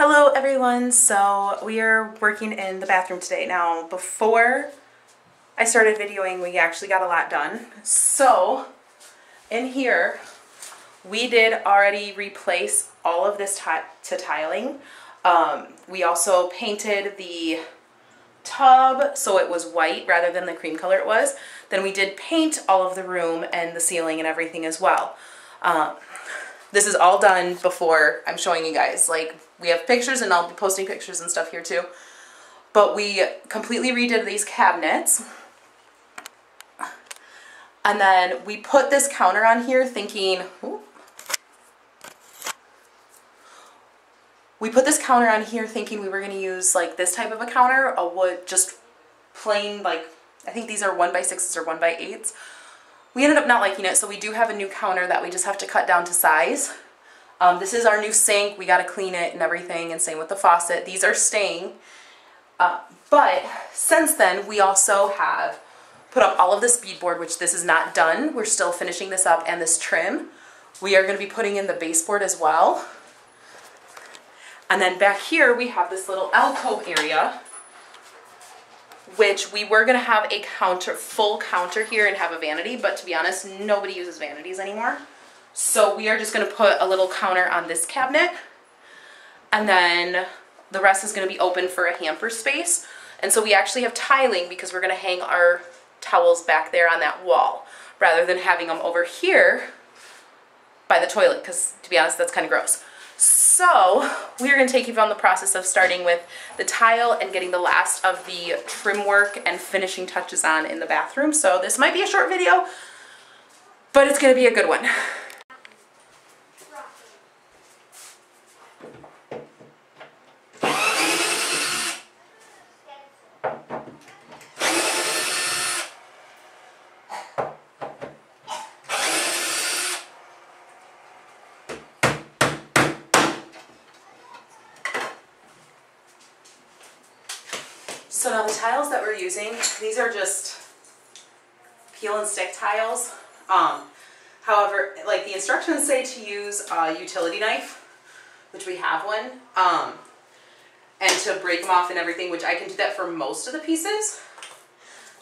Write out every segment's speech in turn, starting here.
Hello everyone, so we are working in the bathroom today. Now before I started videoing we actually got a lot done. So in here we did already replace all of this to tiling. We also painted the tub so it was white rather than the cream color it was. Then we did paint all of the room and the ceiling and everything as well. This is all done before I'm showing you guys. Like, we have pictures and I'll be posting pictures and stuff here too. But we completely redid these cabinets. And then we put this counter on here thinking, we were going to use like this type of a counter, a wood, just plain, like, I think these are 1x6s or 1x8s. We ended up not liking it, so we do have a new counter that we just have to cut down to size. This is our new sink. We got to clean it and everything, and same with the faucet. These are staying. But since then, we also have put up all of this beadboard, which this is not done. We're still finishing this up, and this trim. We are going to be putting in the baseboard as well. And then back here, we have this little alcove area, which we were going to have a full counter here and have a vanity, but to be honest, nobody uses vanities anymore. So we are just going to put a little counter on this cabinet, and then the rest is going to be open for a hamper space. And so we actually have tiling because we're going to hang our towels back there on that wall rather than having them over here by the toilet, because to be honest, that's kind of gross. So we are going to take you on the process of starting with the tile and getting the last of the trim work and finishing touches on in the bathroom. So this might be a short video, but it's going to be a good one. So now the tiles that we're using, these are just peel and stick tiles. However, like the instructions say to use a utility knife, which we have one, and to break them off and everything, which I can do that for most of the pieces.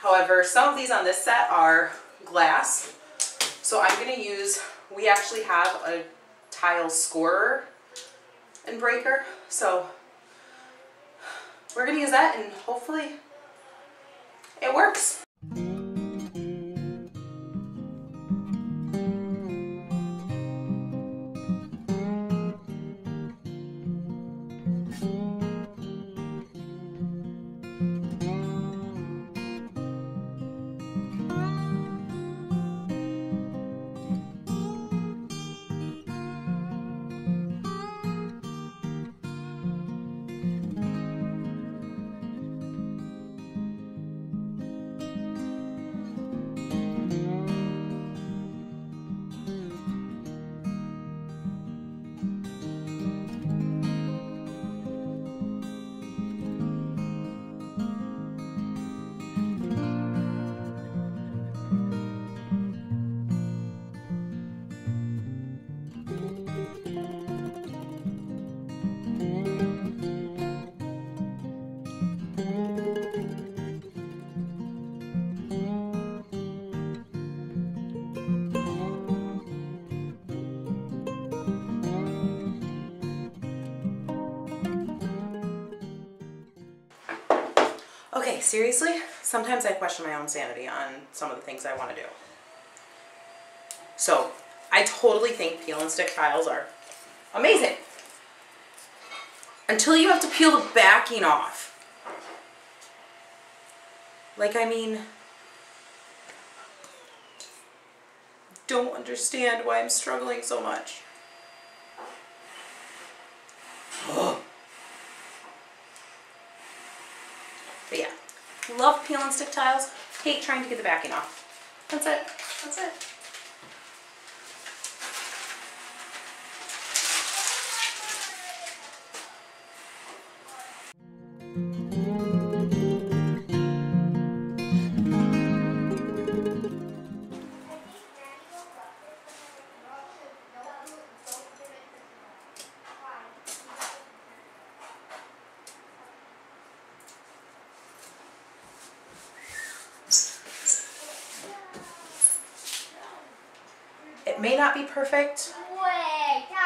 However, some of these on this set are glass. So I'm going to use, we actually have a tile scorer and breaker. So we're going to use that and hopefully it works. Okay, seriously, sometimes I question my own sanity on some of the things I want to do. So, I totally think peel and stick tiles are amazing. Until you have to peel the backing off. Like, I mean, don't understand why I'm struggling so much. Ugh. But yeah, love peel and stick tiles, hate trying to get the backing off. That's it. That's it. It may not be perfect,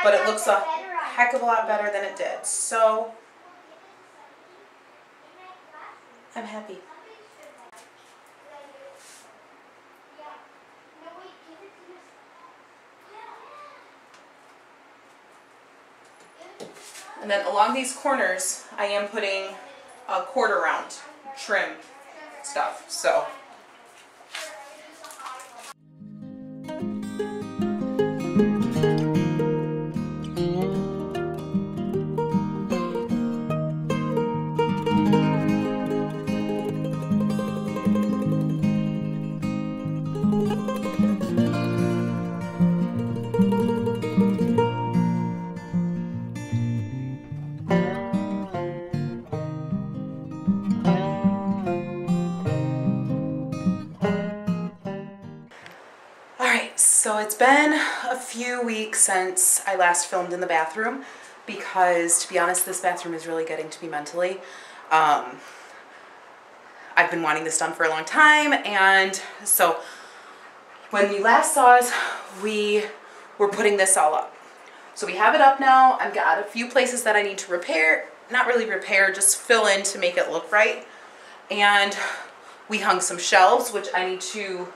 but it looks a heck of a lot better than it did. So I'm happy. And then along these corners, I am putting a quarter round trim stuff. So So it's been a few weeks since I last filmed in the bathroom because, to be honest, this bathroom is really getting to me mentally. I've been wanting this done for a long time, and so when you last saw us, we were putting this all up. So we have it up now. I've got a few places that I need to repair, not really repair, just fill in to make it look right. And we hung some shelves, which I need to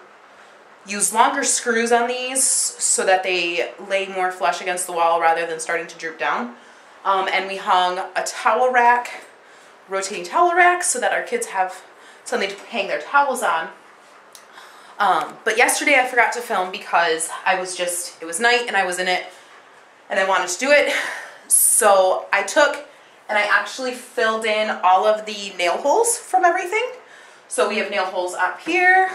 use longer screws on these so that they lay more flush against the wall rather than starting to droop down. And we hung a towel rack, rotating towel rack, so that our kids have something to hang their towels on. But yesterday I forgot to film because it was night and I was in it and I wanted to do it. So I took and I actually filled in all of the nail holes from everything. So we have nail holes up here.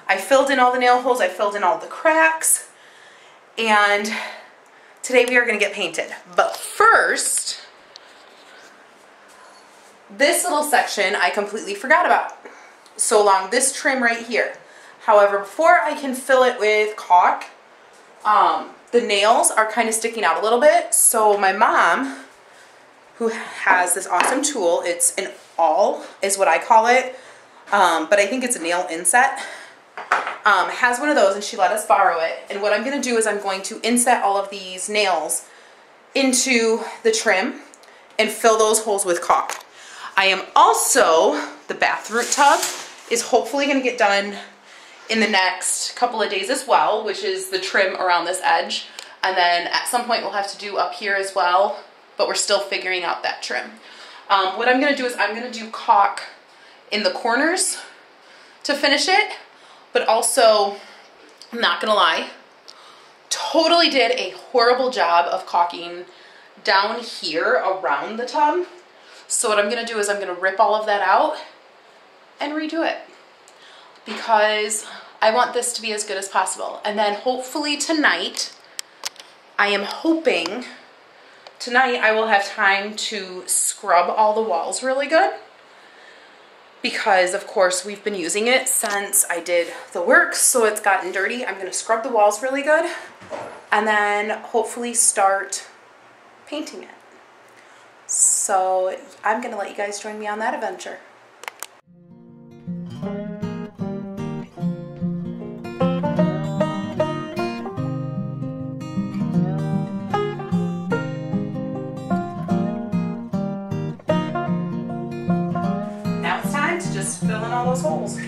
I filled in all the nail holes, I filled in all the cracks, and today we are going to get painted. But first, this little section I completely forgot about. So along this trim right here. However, before I can fill it with caulk, the nails are kind of sticking out a little bit. So my mom, who has this awesome tool, it's an awl is what I call it, but I think it's a nail inset. Has one of those, and she let us borrow it. And what I'm going to do is I'm going to inset all of these nails into the trim and fill those holes with caulk. I am also, the bathroom tub is hopefully going to get done in the next couple of days as well, which is the trim around this edge. And then at some point we'll have to do up here as well, but we're still figuring out that trim. What I'm going to do is I'm going to do caulk in the corners to finish it. But also, I'm not gonna lie, totally did a horrible job of caulking down here around the tub. So what I'm gonna do is I'm gonna rip all of that out and redo it because I want this to be as good as possible. And then hopefully tonight, I am hoping tonight I will have time to scrub all the walls really good. Because of course we've been using it since I did the work, so it's gotten dirty. I'm gonna scrub the walls really good and then hopefully start painting it. So I'm gonna let you guys join me on that adventure. Just fill in all those holes.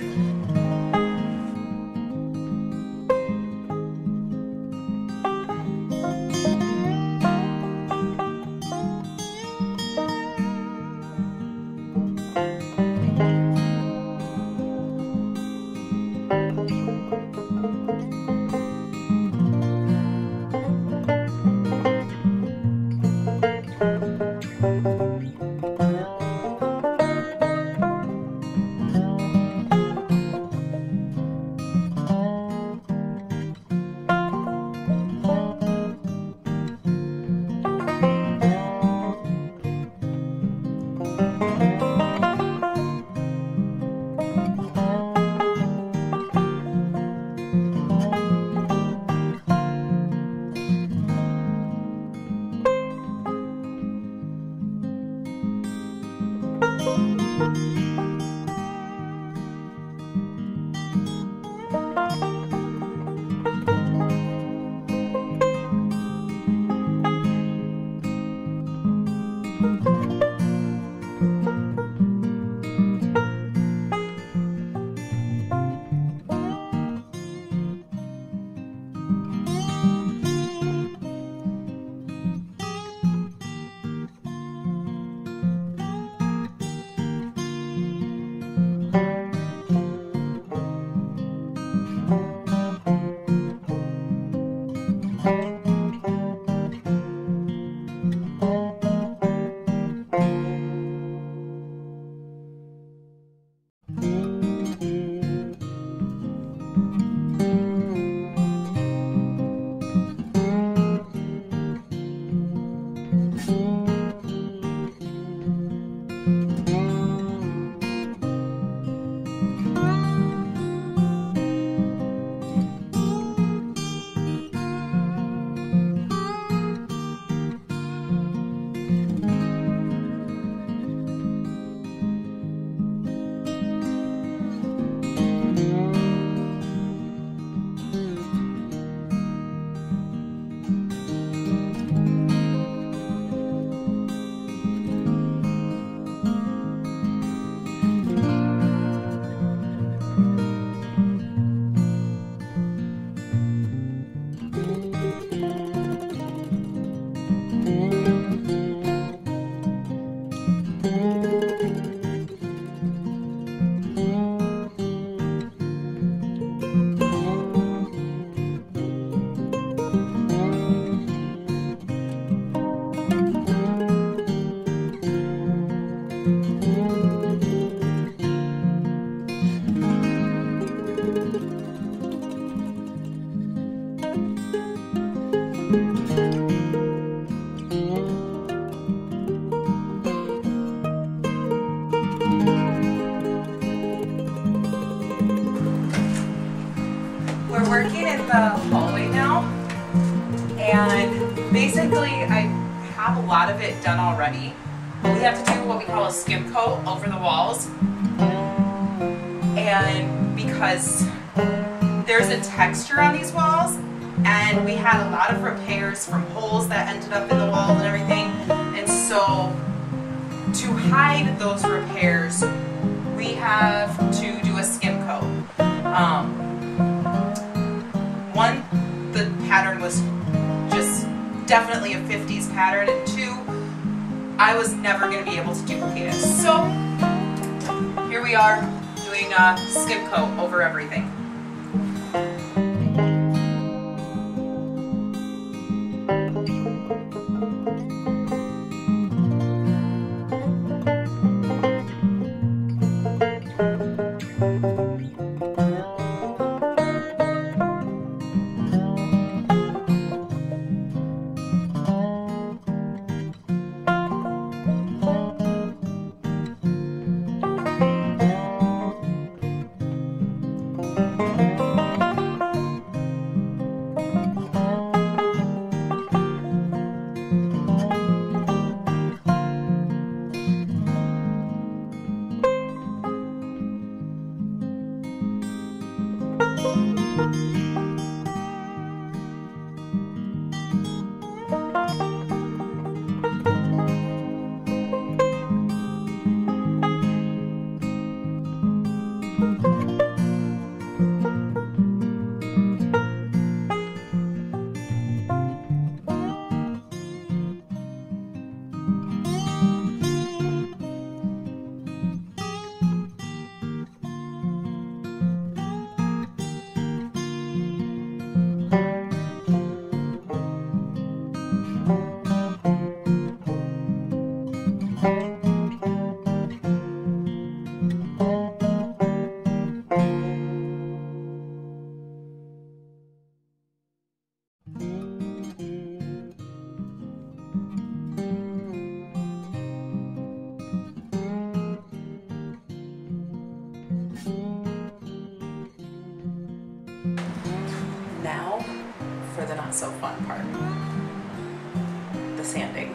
We're working in the hallway now, and basically I have a lot of it done already. We have to do what we call a skim coat over the walls, and because there's a texture on these walls, and we had a lot of repairs from holes that ended up in the walls and everything, and so to hide those repairs we have to do a skim coat. One, the pattern was just definitely a 50s pattern, and two, I was never going to be able to duplicate it. So here we are doing a skim coat over everything. Now for the not so fun part, the sanding.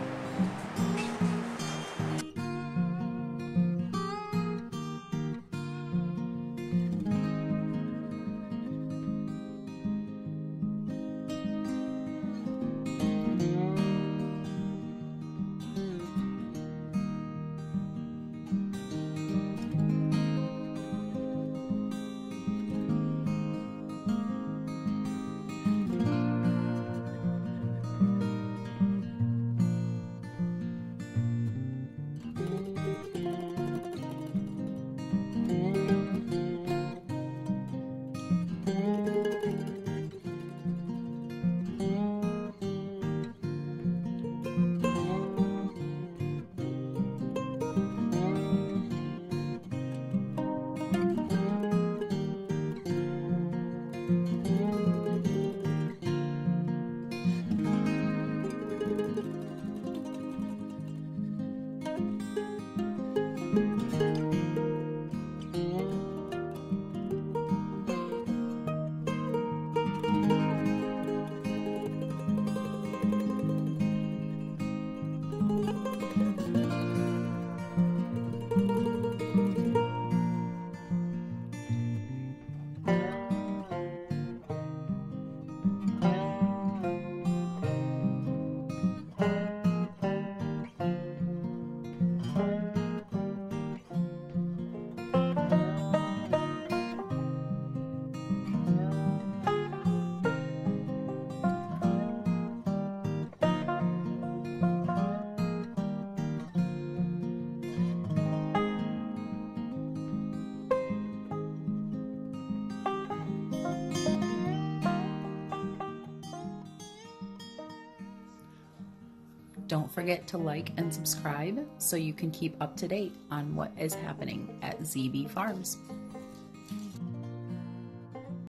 Don't forget to like and subscribe so you can keep up to date on what is happening at ZB Farms.